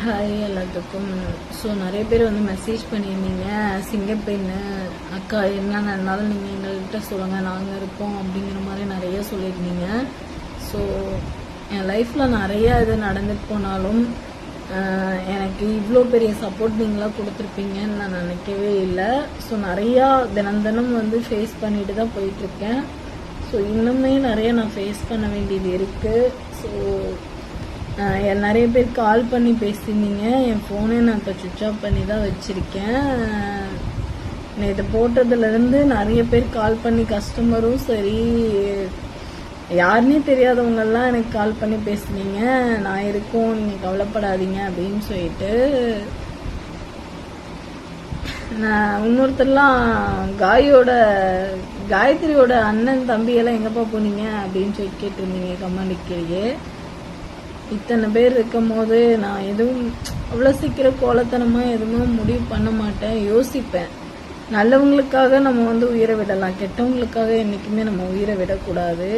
Hi எல்லாத்துக்கும். So நிறைய பேர் வந்து மெசேஜ் பண்ணியிருந்தீங்க, சிங்கப்பெண்ணு அக்கா என்ன நடந்தாலும் நீங்கள் எங்கள்கிட்ட சொல்லுங்கள், நாங்கள் இருக்கோம் அப்படிங்கிற மாதிரி நிறைய சொல்லியிருந்தீங்க. ஸோ என் லைஃப்பில் நிறைய இது நடந்துட்டு போனாலும் எனக்கு இவ்வளோ பெரிய சப்போர்ட் நீங்களாக கொடுத்துருப்பீங்கன்னு நான் நினைக்கவே இல்லை. ஸோ நிறையா தினம் வந்து ஃபேஸ் பண்ணிட்டு தான் போயிட்டுருக்கேன். ஸோ இன்னுமே நிறைய நான் ஃபேஸ் பண்ண வேண்டியது இருக்குது. ஸோ நிறைய பேர் கால் பண்ணி பேசியிருந்தீங்க. என் ஃபோனே நான் இப்போ சுவிட்ச் ஆஃப் பண்ணி தான் வச்சுருக்கேன். நேற்று போட்டதுலேருந்து நிறைய பேர் கால் பண்ணி, கஸ்டமரும் சரி யாருன்னே தெரியாதவங்கெல்லாம் எனக்கு கால் பண்ணி பேசுனீங்க. நான் இருக்கோம், நீங்கள் கவலைப்படாதீங்க அப்படின்னு சொல்லிட்டு. நான் இன்னொருத்தர்லாம் காயத்ரியோட அண்ணன் தம்பியெல்லாம் எங்கப்பா போனீங்க அப்படின்னு சொல்லி கேட்டிருந்தீங்க கமெண்ட்லேயே. இத்தனை பேர் இருக்கும் போது நான் எதுவும் அவ்வளோ சீக்கிரம் கோலத்தனமாக எதுவும் முடிவு பண்ண மாட்டேன். யோசிப்பேன், நல்லவங்களுக்காக நம்ம வந்து உயிரை விடலாம், கெட்டவங்களுக்காக என்றைக்குமே நம்ம உயிரை விடக்கூடாது.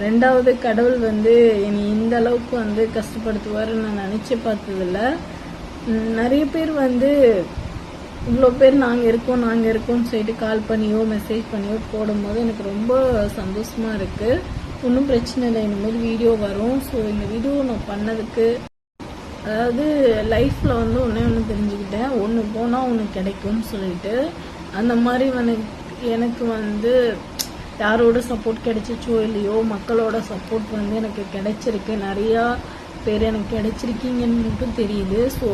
ரெண்டாவது, கடவுள் வந்து என்னை இந்த அளவுக்கு வந்து கஷ்டப்படுத்துவாருன்னு நான் நினச்சி பார்த்ததில்ல. நிறைய பேர் வந்து இவ்வளோ பேர் நாங்கள் இருக்கோம்னு சொல்லிட்டு கால் பண்ணியோ மெசேஜ் பண்ணியோ போடும்போது எனக்கு ரொம்ப சந்தோஷமாக இருக்குது. ஒன்றும் பிரச்சனை இல்லை, இனிமேல் வீடியோ வரும். ஸோ இந்த வீடியோ நான் பண்ணதுக்கு, அதாவது லைஃப்பில் வந்து ஒன்று தெரிஞ்சுக்கிட்டேன், ஒன்று போனால் ஒன்று கிடைக்கும்னு சொல்லிட்டு. அந்த மாதிரி எனக்கு வந்து யாரோட சப்போர்ட் கிடைச்சிச்சோ இல்லையோ, மக்களோட சப்போர்ட் வந்து எனக்கு கிடைச்சிருக்கு. நிறையா பேர் எனக்கு கிடைச்சிருக்கீங்கன்னு மட்டும் தெரியுது. ஸோ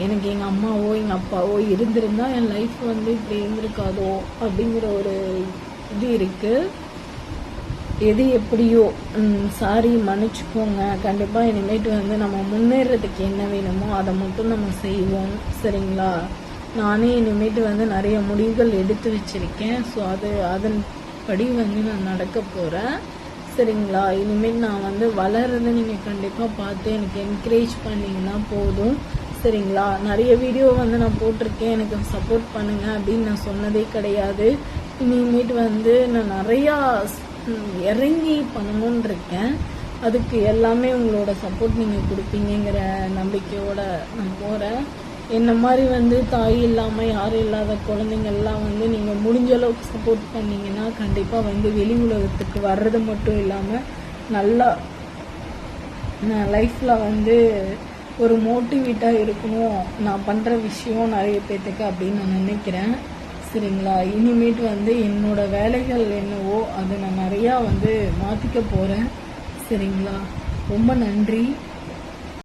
எனக்கு எங்கள் அம்மாவோ எங்கள் அப்பாவோ இருந்திருந்தால் என் லைஃப் வந்து இப்படி இருந்திருக்காதோ அப்படிங்கிற ஒரு இது இருக்குது. எது எப்படியோ சாரி, மன்னிச்சுக்கோங்க. கண்டிப்பாக இனிமேட்டு வந்து நம்ம முன்னேறதுக்கு என்ன வேணுமோ அதை மட்டும் நம்ம செய்வோம், சரிங்களா? நானே இனிமேட்டு வந்து நிறைய முடிவுகள் எடுத்து வச்சுருக்கேன். ஸோ அதன்படி வந்து நான் நடக்க போகிறேன், சரிங்களா? இனிமேல் நான் வந்து வளர்றதை நீங்கள் கண்டிப்பாக பார்த்து எனக்கு என்கரேஜ் பண்ணிங்கன்னா போதும், சரிங்களா? நிறைய வீடியோ வந்து நான் போட்டிருக்கேன், எனக்கு சப்போர்ட் பண்ணுங்கள் அப்படின்னு நான் சொன்னதே கிடையாது. இனிமேட்டு வந்து நான் நிறையா இறங்கி பண்ணணும்னு இருக்கேன். அதுக்கு எல்லாமே உங்களோட சப்போர்ட் நீங்கள் கொடுப்பீங்கிற நம்பிக்கையோட நான் போகிறேன். என்ன மாதிரி வந்து தாய் இல்லாமல் யாரும் இல்லாத குழந்தைங்கள்லாம் வந்து நீங்கள் முடிஞ்ச அளவுக்கு சப்போர்ட் பண்ணிங்கன்னா கண்டிப்பாக வந்து வெளி உலகத்துக்கு வர்றது மட்டும் இல்லாமல் நல்லா லைஃப்பில் வந்து ஒரு மோட்டிவேட்டாக இருக்கணும். நான் பண்ணுற விஷயம் நிறைய பேர்த்துக்கு அப்படின்னு நான் நினைக்கிறேன், சரிங்களா? இனிமேட்டு வந்து என்னோட வேலைகள் என்னவோ அதை நான் நிறையா வந்து மாற்றிக்க போகிறேன், சரிங்களா? ரொம்ப நன்றி.